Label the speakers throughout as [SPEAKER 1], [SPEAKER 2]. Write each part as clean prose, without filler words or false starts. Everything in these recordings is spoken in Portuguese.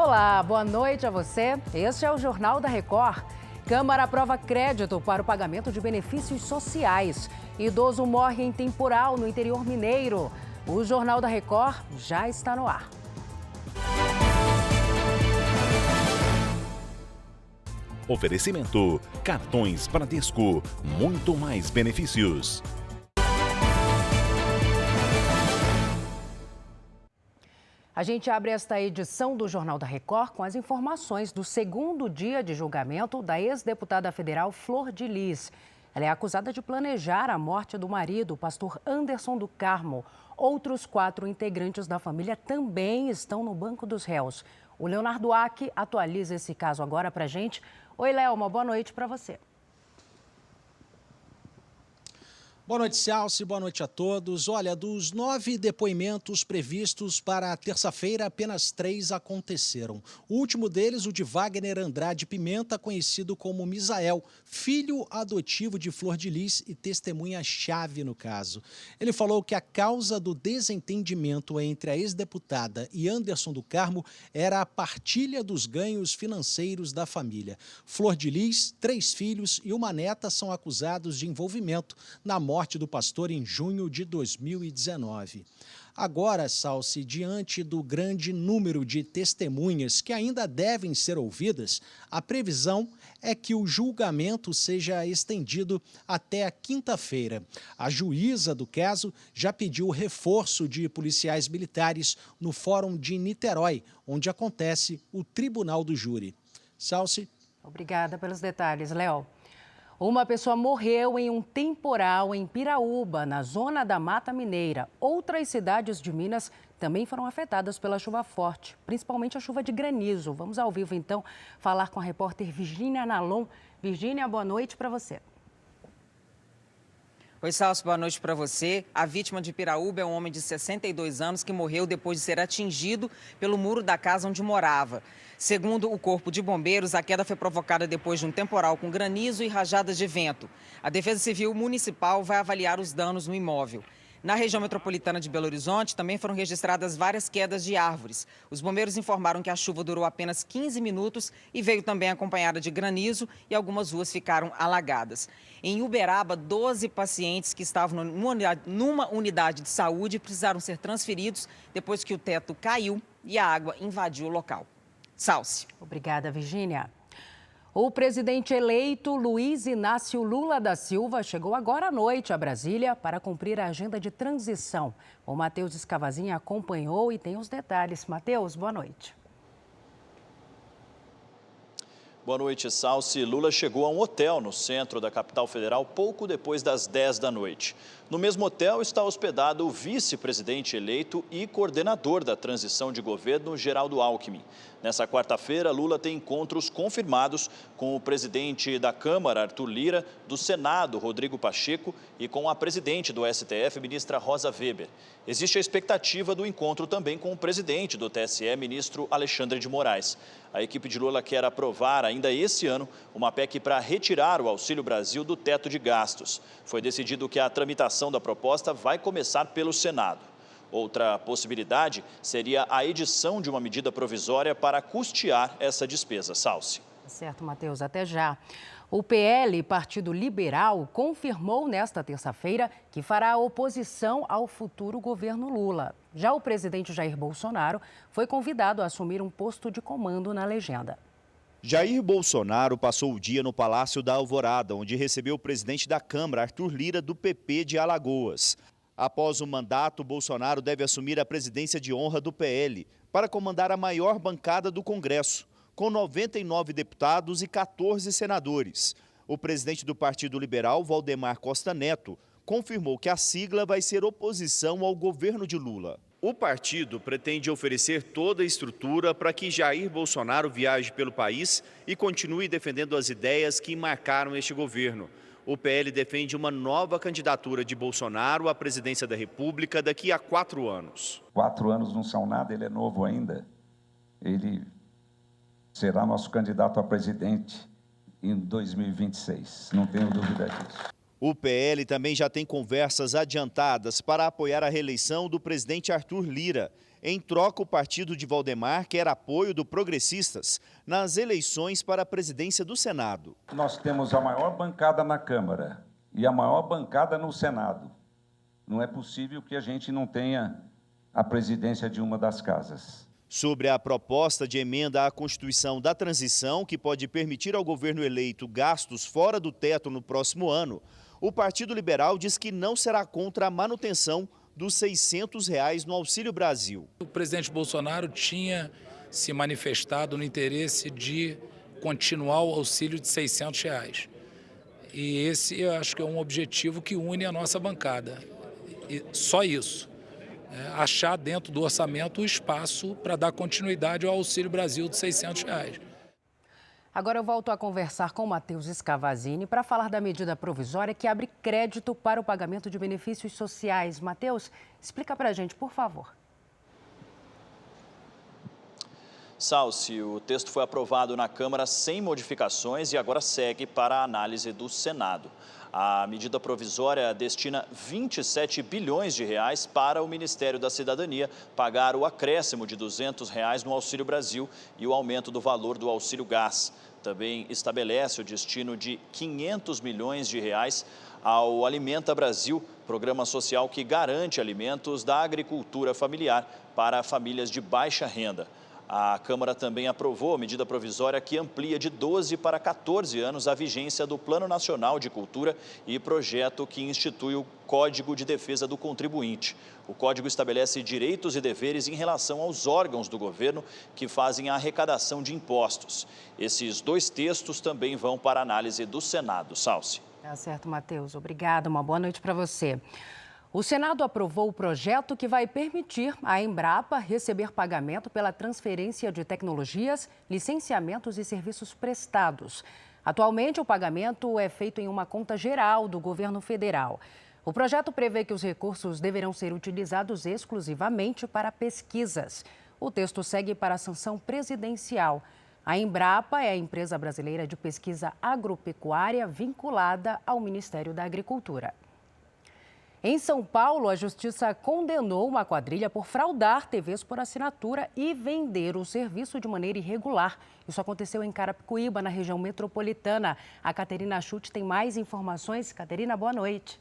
[SPEAKER 1] Olá, boa noite a você. Este é o Jornal da Record. Câmara aprova crédito para o pagamento de benefícios sociais. Idoso morre em temporal no interior mineiro. O Jornal da Record já está no ar.
[SPEAKER 2] Oferecimento: cartões Bradesco, muito mais benefícios.
[SPEAKER 1] A gente abre esta edição do Jornal da Record com as informações do segundo dia de julgamento da ex-deputada federal Flor de Lis. Ela é acusada de planejar a morte do marido, o pastor Anderson do Carmo. Outros 4 integrantes da família também estão no banco dos réus. O Leonardo Aque atualiza esse caso agora para a gente. Oi, Léo, uma boa noite para você.
[SPEAKER 3] Boa noite, Celso. Boa noite a todos. Olha, dos 9 depoimentos previstos para terça-feira, apenas 3 aconteceram. O último deles, o de Wagner Andrade Pimenta, conhecido como Misael, filho adotivo de Flor de Lis e testemunha-chave no caso. Ele falou que a causa do desentendimento entre a ex-deputada e Anderson do Carmo era a partilha dos ganhos financeiros da família. Flor de Lis, 3 filhos e uma neta são acusados de envolvimento na morte do pastor em junho de 2019. Agora, Salsi, diante do grande número de testemunhas que ainda devem ser ouvidas, a previsão é que o julgamento seja estendido até a quinta-feira. A juíza do caso já pediu reforço de policiais militares no Fórum de Niterói, onde acontece o Tribunal do Júri. Salsi.
[SPEAKER 1] Obrigada pelos detalhes, Léo. Uma pessoa morreu em um temporal em Piraúba, na zona da Mata Mineira. Outras cidades de Minas também foram afetadas pela chuva forte, principalmente a chuva de granizo. Vamos ao vivo, então, falar com a repórter Virgínia Nalon. Virgínia, boa noite para você.
[SPEAKER 4] Oi, Celso, boa noite para você. A vítima de Piraúba é um homem de 62 anos que morreu depois de ser atingido pelo muro da casa onde morava. Segundo o Corpo de Bombeiros, a queda foi provocada depois de um temporal com granizo e rajadas de vento. A Defesa Civil Municipal vai avaliar os danos no imóvel. Na região metropolitana de Belo Horizonte, também foram registradas várias quedas de árvores. Os bombeiros informaram que a chuva durou apenas 15 minutos e veio também acompanhada de granizo e algumas ruas ficaram alagadas. Em Uberaba, 12 pacientes que estavam numa unidade de saúde precisaram ser transferidos depois que o teto caiu e a água invadiu o local. Salce.
[SPEAKER 1] Obrigada, Virgínia. O presidente eleito Luiz Inácio Lula da Silva chegou agora à noite a Brasília para cumprir a agenda de transição. O Matheus Escavazinha acompanhou e tem os detalhes. Matheus, boa noite.
[SPEAKER 5] Boa noite, Salce. Lula chegou a um hotel no centro da capital federal pouco depois das 10 da noite. No mesmo hotel está hospedado o vice-presidente eleito e coordenador da transição de governo, Geraldo Alckmin. Nessa quarta-feira, Lula tem encontros confirmados com o presidente da Câmara, Arthur Lira, do Senado, Rodrigo Pacheco, e com a presidente do STF, ministra Rosa Weber. Existe a expectativa do encontro também com o presidente do TSE, ministro Alexandre de Moraes. A equipe de Lula quer aprovar ainda esse ano uma PEC para retirar o Auxílio Brasil do teto de gastos. Foi decidido que a tramitação da proposta vai começar pelo Senado. Outra possibilidade seria a edição de uma medida provisória para custear essa despesa. Salce.
[SPEAKER 1] Certo, Matheus, até já. O PL, Partido Liberal, confirmou nesta terça-feira que fará oposição ao futuro governo Lula. Já o presidente Jair Bolsonaro foi convidado a assumir um posto de comando na legenda.
[SPEAKER 6] Jair Bolsonaro passou o dia no Palácio da Alvorada, onde recebeu o presidente da Câmara, Arthur Lira, do PP de Alagoas. Após o mandato, Bolsonaro deve assumir a presidência de honra do PL para comandar a maior bancada do Congresso, com 99 deputados e 14 senadores. O presidente do Partido Liberal, Valdemar Costa Neto, confirmou que a sigla vai ser oposição ao governo de Lula. O partido pretende oferecer toda a estrutura para que Jair Bolsonaro viaje pelo país e continue defendendo as ideias que marcaram este governo. O PL defende uma nova candidatura de Bolsonaro à presidência da República daqui a 4 anos.
[SPEAKER 7] 4 anos não são nada, ele é novo ainda. Ele será nosso candidato a presidente em 2026, não tenho dúvida disso.
[SPEAKER 6] O PL também já tem conversas adiantadas para apoiar a reeleição do presidente Arthur Lira. Em troca, o partido de Valdemar quer apoio do Progressistas nas eleições para a presidência do Senado.
[SPEAKER 7] Nós temos a maior bancada na Câmara e a maior bancada no Senado. Não é possível que a gente não tenha a presidência de uma das casas.
[SPEAKER 6] Sobre a proposta de emenda à Constituição da Transição, que pode permitir ao governo eleito gastos fora do teto no próximo ano, o Partido Liberal diz que não será contra a manutenção dos R$ 600 no Auxílio Brasil.
[SPEAKER 8] O presidente Bolsonaro tinha se manifestado no interesse de continuar o auxílio de R$ 600. E esse eu acho que é um objetivo que une a nossa bancada. E só isso. Achar dentro do orçamento o espaço para dar continuidade ao Auxílio Brasil de R$ 600.
[SPEAKER 1] Agora eu volto a conversar com Matheus Scavazini para falar da medida provisória que abre crédito para o pagamento de benefícios sociais. Matheus, explica para a gente, por favor.
[SPEAKER 5] Salsi, o texto foi aprovado na Câmara sem modificações e agora segue para a análise do Senado. A medida provisória destina 27 bilhões de reais para o Ministério da Cidadania pagar o acréscimo de R$ 200 no Auxílio Brasil e o aumento do valor do Auxílio Gás. Também estabelece o destino de 500 milhões de reais ao Alimenta Brasil, programa social que garante alimentos da agricultura familiar para famílias de baixa renda. A Câmara também aprovou a medida provisória que amplia de 12 para 14 anos a vigência do Plano Nacional de Cultura e projeto que institui o Código de Defesa do Contribuinte. O código estabelece direitos e deveres em relação aos órgãos do governo que fazem a arrecadação de impostos. Esses dois textos também vão para a análise do Senado. Salsi.
[SPEAKER 1] Tá certo, Matheus. Obrigada. Uma boa noite para você. O Senado aprovou o projeto que vai permitir à Embrapa receber pagamento pela transferência de tecnologias, licenciamentos e serviços prestados. Atualmente, o pagamento é feito em uma conta geral do governo federal. O projeto prevê que os recursos deverão ser utilizados exclusivamente para pesquisas. O texto segue para a sanção presidencial. A Embrapa é a empresa brasileira de pesquisa agropecuária vinculada ao Ministério da Agricultura. Em São Paulo, a Justiça condenou uma quadrilha por fraudar TVs por assinatura e vender o serviço de maneira irregular. Isso aconteceu em Carapicuíba, na região metropolitana. A Caterina Schutt tem mais informações. Caterina, boa noite.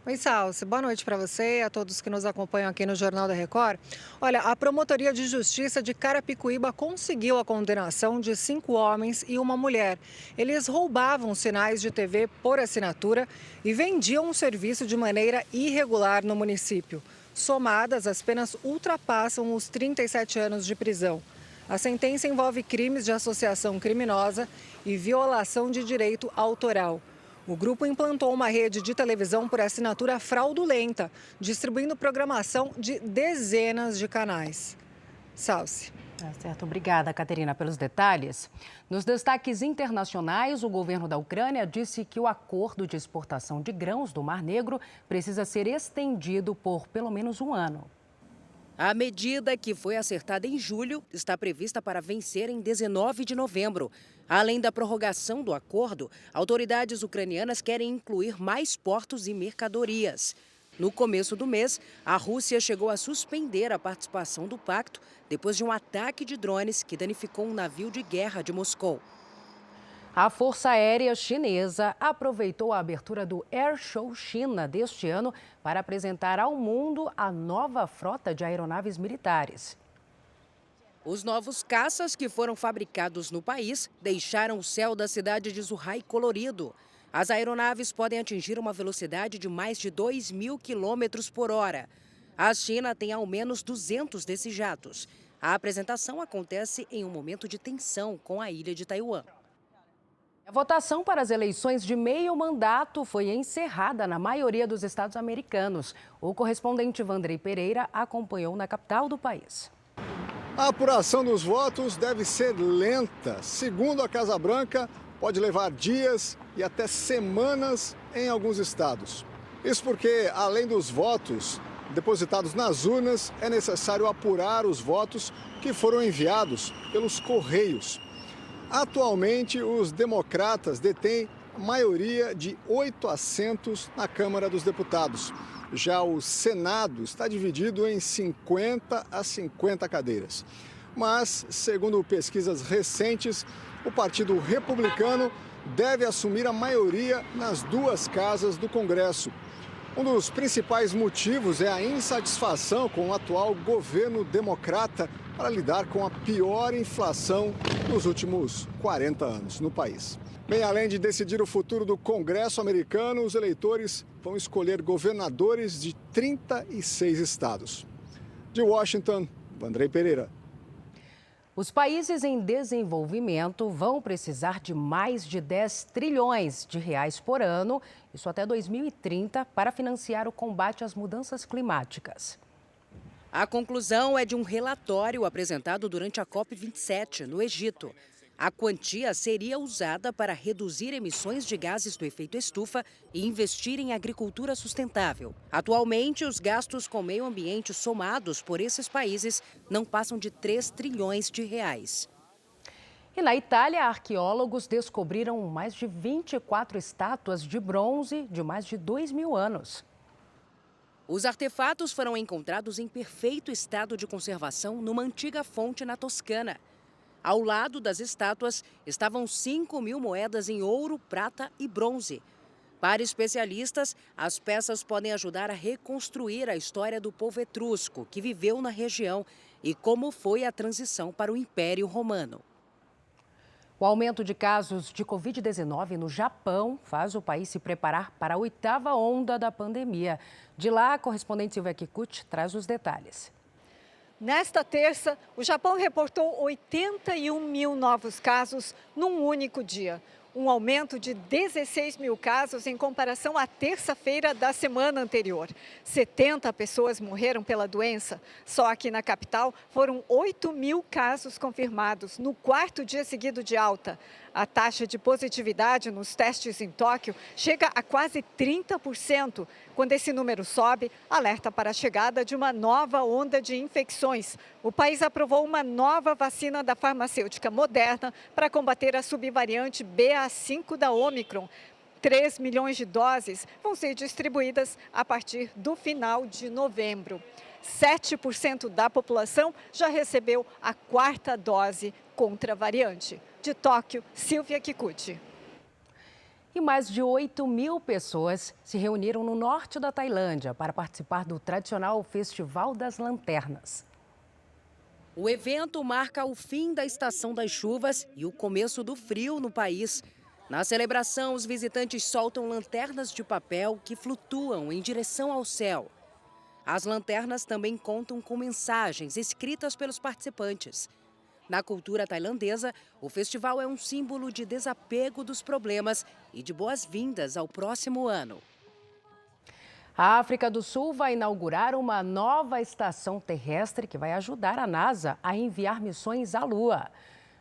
[SPEAKER 9] Oi, Salsi. Boa noite para você e a todos que nos acompanham aqui no Jornal da Record. Olha, a Promotoria de Justiça de Carapicuíba conseguiu a condenação de 5 homens e uma mulher. Eles roubavam sinais de TV por assinatura e vendiam o serviço de maneira irregular no município. Somadas, as penas ultrapassam os 37 anos de prisão. A sentença envolve crimes de associação criminosa e violação de direito autoral. O grupo implantou uma rede de televisão por assinatura fraudulenta, distribuindo programação de dezenas de canais. Salsi.
[SPEAKER 1] Tá certo. Obrigada, Caterina, pelos detalhes. Nos destaques internacionais, o governo da Ucrânia disse que o acordo de exportação de grãos do Mar Negro precisa ser estendido por pelo menos um ano.
[SPEAKER 10] A medida, que foi acertada em julho, está prevista para vencer em 19 de novembro. Além da prorrogação do acordo, autoridades ucranianas querem incluir mais portos e mercadorias. No começo do mês, a Rússia chegou a suspender a participação do pacto depois de um ataque de drones que danificou um navio de guerra de Moscou.
[SPEAKER 1] A Força Aérea Chinesa aproveitou a abertura do Air Show China deste ano para apresentar ao mundo a nova frota de aeronaves militares.
[SPEAKER 10] Os novos caças que foram fabricados no país deixaram o céu da cidade de Zhuhai colorido. As aeronaves podem atingir uma velocidade de mais de 2.000 km por hora. A China tem ao menos 200 desses jatos. A apresentação acontece em um momento de tensão com a ilha de Taiwan.
[SPEAKER 1] A votação para as eleições de meio mandato foi encerrada na maioria dos estados americanos. O correspondente Vandrei Pereira acompanhou na capital do país.
[SPEAKER 11] A apuração dos votos deve ser lenta. Segundo a Casa Branca, pode levar dias e até semanas em alguns estados. Isso porque, além dos votos depositados nas urnas, é necessário apurar os votos que foram enviados pelos Correios. Atualmente, os democratas detêm a maioria de 8 assentos na Câmara dos Deputados. Já o Senado está dividido em 50 a 50 cadeiras. Mas, segundo pesquisas recentes, o Partido Republicano deve assumir a maioria nas duas casas do Congresso. Um dos principais motivos é a insatisfação com o atual governo democrata para lidar com a pior inflação dos últimos 40 anos no país. Bem, além de decidir o futuro do Congresso americano, os eleitores vão escolher governadores de 36 estados. De Washington, Vandrei Pereira.
[SPEAKER 1] Os países em desenvolvimento vão precisar de mais de 10 trilhões de reais por ano, isso até 2030, para financiar o combate às mudanças climáticas.
[SPEAKER 10] A conclusão é de um relatório apresentado durante a COP27, no Egito. A quantia seria usada para reduzir emissões de gases do efeito estufa e investir em agricultura sustentável. Atualmente, os gastos com meio ambiente somados por esses países não passam de 3 trilhões de reais.
[SPEAKER 1] E na Itália, arqueólogos descobriram mais de 24 estátuas de bronze de mais de 2.000 anos.
[SPEAKER 10] Os artefatos foram encontrados em perfeito estado de conservação numa antiga fonte na Toscana. Ao lado das estátuas estavam 5.000 moedas em ouro, prata e bronze. Para especialistas, as peças podem ajudar a reconstruir a história do povo etrusco que viveu na região e como foi a transição para o Império Romano.
[SPEAKER 1] O aumento de casos de Covid-19 no Japão faz o país se preparar para a 8ª onda da pandemia. De lá, a correspondente Silvia Kikuchi traz os detalhes.
[SPEAKER 12] Nesta terça, o Japão reportou 81 mil novos casos num único dia. Um aumento de 16 mil casos em comparação à terça-feira da semana anterior. 70 pessoas morreram pela doença. Só aqui na capital foram 8 mil casos confirmados no 4º dia seguido de alta. A taxa de positividade nos testes em Tóquio chega a quase 30%. Quando esse número sobe, alerta para a chegada de uma nova onda de infecções. O país aprovou uma nova vacina da farmacêutica Moderna para combater a subvariante BA5 da Ômicron. 3 milhões de doses vão ser distribuídas a partir do final de novembro. 7% da população já recebeu a 4ª dose contra a variante. De Tóquio, Silvia Kikuchi.
[SPEAKER 1] E mais de 8.000 pessoas se reuniram no norte da Tailândia para participar do tradicional Festival das Lanternas.
[SPEAKER 10] O evento marca o fim da estação das chuvas e o começo do frio no país. Na celebração, os visitantes soltam lanternas de papel que flutuam em direção ao céu. As lanternas também contam com mensagens escritas pelos participantes. Na cultura tailandesa, o festival é um símbolo de desapego dos problemas e de boas-vindas ao próximo ano.
[SPEAKER 1] A África do Sul vai inaugurar uma nova estação terrestre que vai ajudar a NASA a enviar missões à Lua.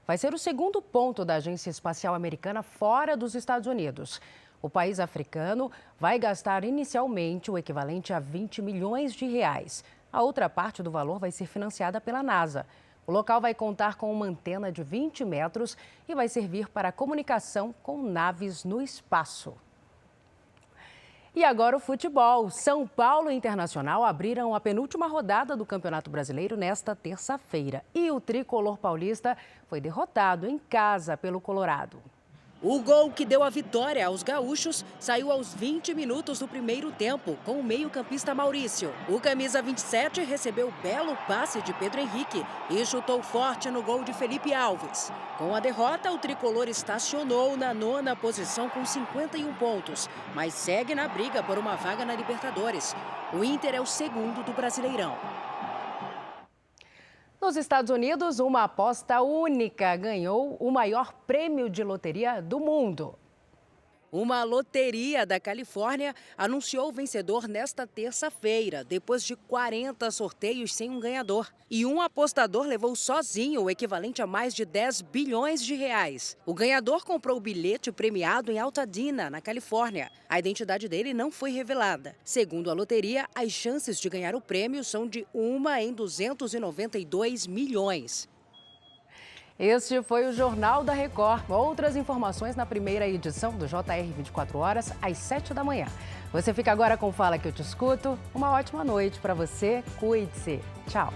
[SPEAKER 1] Vai ser o segundo ponto da Agência Espacial Americana fora dos Estados Unidos. O país africano vai gastar inicialmente o equivalente a 20 milhões de reais. A outra parte do valor vai ser financiada pela NASA. O local vai contar com uma antena de 20 metros e vai servir para a comunicação com naves no espaço. E agora o futebol. São Paulo e Internacional abriram a penúltima rodada do Campeonato Brasileiro nesta terça-feira. E o tricolor paulista foi derrotado em casa pelo Colorado.
[SPEAKER 10] O gol que deu a vitória aos gaúchos saiu aos 20 minutos do primeiro tempo, com o meio-campista Maurício. O camisa 27 recebeu belo passe de Pedro Henrique e chutou forte no gol de Felipe Alves. Com a derrota, o tricolor estacionou na 9ª posição com 51 pontos, mas segue na briga por uma vaga na Libertadores. O Inter é o segundo do Brasileirão.
[SPEAKER 1] Nos Estados Unidos, uma aposta única ganhou o maior prêmio de loteria do mundo.
[SPEAKER 10] Uma loteria da Califórnia anunciou o vencedor nesta terça-feira, depois de 40 sorteios sem um ganhador. E um apostador levou sozinho o equivalente a mais de 10 bilhões de reais. O ganhador comprou o bilhete premiado em Altadena, na Califórnia. A identidade dele não foi revelada. Segundo a loteria, as chances de ganhar o prêmio são de 1 em 292 milhões.
[SPEAKER 1] Este foi o Jornal da Record. Outras informações na primeira edição do JR 24 horas, às 7 da manhã. Você fica agora com Fala Que Eu Te Escuto. Uma ótima noite para você. Cuide-se. Tchau.